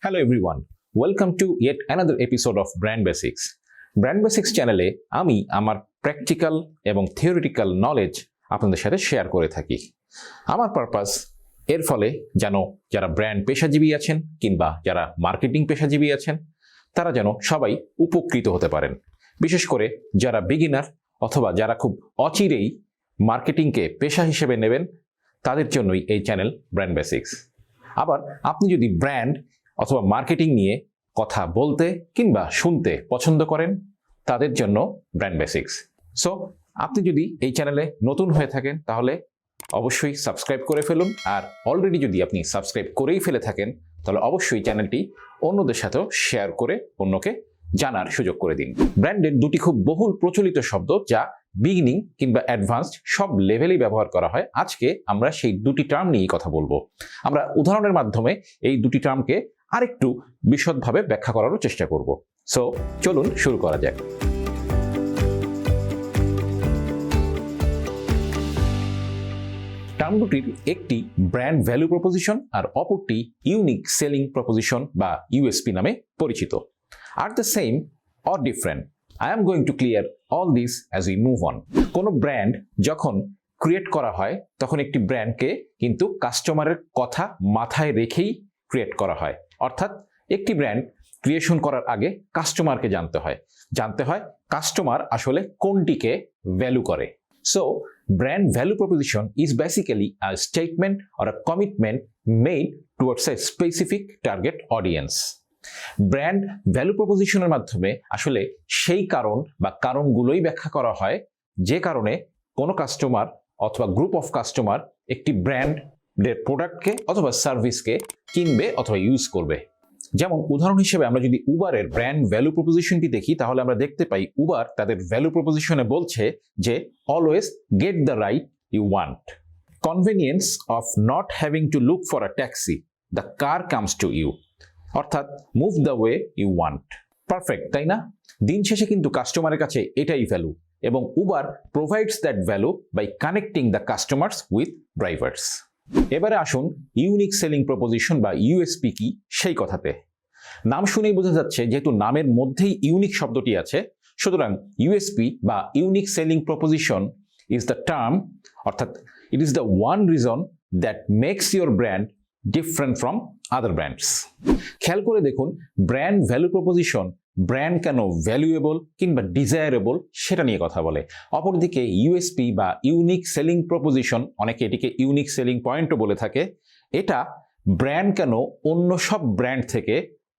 Hello everyone, welcome to yet another episode of Brand Basics. Brand Basics চ্যানেলে আমি আমার practical এবং theoretical knowledge আপনাদের সাথে শেয়ার করে থাকি। আমার পারপাস এর ফলে যেন যারা ব্র্যান্ড পেশাজীবী আছেন কিংবা যারা মার্কেটিং পেশাজীবী আছেন তারা যেন সবাই উপকৃত হতে পারেন। বিশেষ করে যারা বিগিনার অথবা যারা খুব অচিরেই মার্কেটিংকে পেশা হিসেবে নেবেন তাদের জন্যই এই চ্যানেল ব্র্যান্ড বেসিক্স। আবার আপনি যদি ব্র্যান্ড অথবা মার্কেটিং নিয়ে কথা বলতে কিংবা শুনতে পছন্দ করেন তাদের জন্য ব্র্যান্ড বেসিক্স। সো আপনি যদি এই চ্যানেলে নতুন হয়ে থাকেন তাহলে অবশ্যই সাবস্ক্রাইব করে ফেলুন, আর অলরেডি যদি আপনি সাবস্ক্রাইব করেই ফেলে থাকেন তাহলে অবশ্যই চ্যানেলটি অন্যদের সাথেও শেয়ার করে অন্যকে জানার সুযোগ করে দিন। ব্র্যান্ডের দুটি খুব বহুল প্রচলিত শব্দ যা বিগিনিং কিংবা অ্যাডভান্সড সব লেভেলেই ব্যবহার করা হয়। আজকে আমরা সেই দুটি টার্ম নিয়েই কথা বলবো। আমরা উদাহরণের মাধ্যমে এই দুটি টার্মকে আরেকটু বিশদভাবে ব্যাখ্যা করারও চেষ্টা করব। সো চলুন শুরু করা যাক। টার্ম দুটির একটি ব্র্যান্ড ভ্যালু প্রপোজিশন আর অপরটি ইউনিক সেলিং প্রপোজিশন বা ইউএসপি নামে পরিচিত। Are the same or different? I am going to clear all this as we move on. কোনো ব্র্যান্ড যখন ক্রিয়েট করা হয় তখন একটি ব্র্যান্ডকে কিন্তু কাস্টমারের কথা মাথায় রেখেই ক্রিয়েট করা হয়। অর্থাৎ একটি ব্র্যান্ড ক্রিয়েশন করার আগে কাস্টমারকে জানতে হয় কাস্টমার আসলে কোনটিকে ভ্যালু করে। So, brand value proposition is basically a statement or a commitment made towards a specific target audience. Brand value প্রপোজিশনের মাধ্যমে আসলে সেই কারণগুলোই ব্যাখ্যা করা হয় যে কারণে কোনো কাস্টমার অথবা গ্রুপ অফ কাস্টমার একটি ব্র্যান্ডের প্রোডাক্টকে অথবা সার্ভিসকে কিনবে অথবা ইউজ করবে। যেমন উদাহরণ হিসেবে আমরা যদি উবারের ব্র্যান্ড ভ্যালু প্রপোজিশনটি দেখি তাহলে আমরা দেখতে পাই উবার তাদের ভ্যালু প্রপোজিশনে বলছে যে always get the ride you want, convenience of not having to look for a taxi, the car comes to you, অর্থাৎ move the way you want. Perfect, তাই না? দিন শেষে কিন্তু কাস্টমারের কাছে এটাই ভ্যালু, এবং Uber provides that value by connecting the customers with drivers. এবারে আসুন ইউনিক সেলিং প্রপোজিশন বা ইউএসপি কি সেই কথাতে। নাম শুনেই বোঝা যাচ্ছে যেহেতু নামের মধ্যেই ইউনিক শব্দটি আছে, সুতরাং ইউএসপি বা unique selling proposition is the term, অর্থাৎ it is the one reason that makes your brand different from other brands. খেয়াল করে দেখুন ব্র্যান্ড ভ্যালু প্রপোজিশন ব্র্যান্ড কেন ভ্যালুয়েবল কিংবা ডিজায়ারেবল সেটা নিয়ে কথা বলে। অপরদিকে ইউএসপি বা ইউনিক সেলিং প্রপোজিশন, অনেকে এটিকে ইউনিক সেলিং পয়েন্টও বলে থাকে, এটা ব্র্যান্ড কেন অন্য সব ব্র্যান্ড থেকে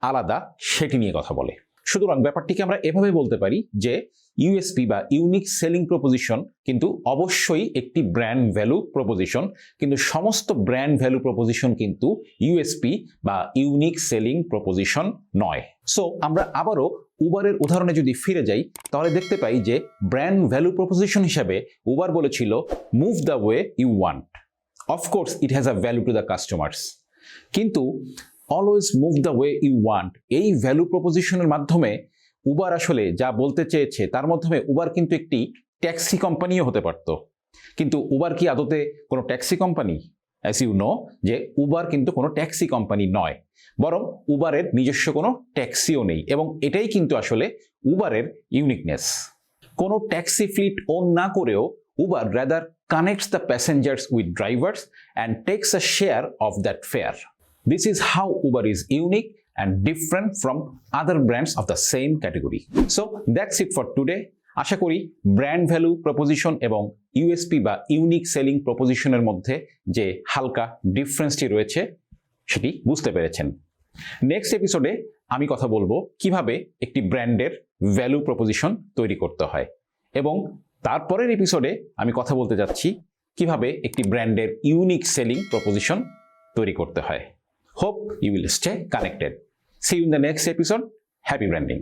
আলাদা সেটি নিয়ে কথা বলে। সুতরাং ব্যাপারটিকে আমরা এভাবে বলতে পারি যে ইউএসপি বা ইউনিক সেলিং প্রপোজিশন কিন্তু অবশ্যই একটি ব্র্যান্ড ভ্যালু প্রপোজিশন, কিন্তু সমস্ত ব্র্যান্ড ভ্যালু প্রপোজিশন কিন্তু ইউএসপি বা ইউনিক সেলিং প্রপোজিশন নয়। সো আমরা আবারও উবারের উদাহরণে যদি ফিরে যাই তাহলে দেখতে পাই যে ব্র্যান্ড ভ্যালু প্রপোজিশন হিসাবে উবার বলেছিল move the way you want, of course it has a value to the customers. কিন্তু always move the way you want এই ভ্যালু প্রপোজিশনের মাধ্যমে উবার আসলে যা বলতে চেয়েছে তার মাধ্যমে উবার কিন্তু একটি ট্যাক্সি কোম্পানিও হতে পারত। কিন্তু উবার কি আদতে কোনো taxi company? As you know যে উবার কিন্তু কোনো ট্যাক্সি কোম্পানি নয়, বরং উবারের নিজস্ব কোনো ট্যাক্সিও নেই, এবং এটাই কিন্তু আসলে উবারের ইউনিকনেস। কোনো ট্যাক্সি ফ্লিট ওন না করেও Uber rather connects the passengers with drivers and takes a share of that fare. This is how Uber is unique and different from other brands of the same category. So that's it for today. আশা করি brand value proposition এবং USP বা unique selling প্রপোজিশনের মধ্যে যে হালকা ডিফারেন্সটি রয়েছে সেটি বুঝতে পেরেছেন। নেক্সট এপিসোডে আমি কথা বলবো কিভাবে একটি ব্র্যান্ডের ভ্যালু প্রপোজিশন তৈরি করতে হয়, এবং তারপরের এপিসোডে আমি কথা বলতে যাচ্ছি কিভাবে একটি ব্র্যান্ডের ইউনিক সেলিং প্রপোজিশন তৈরি করতে হয়। Hope you will stay connected. See you in the next episode. Happy branding.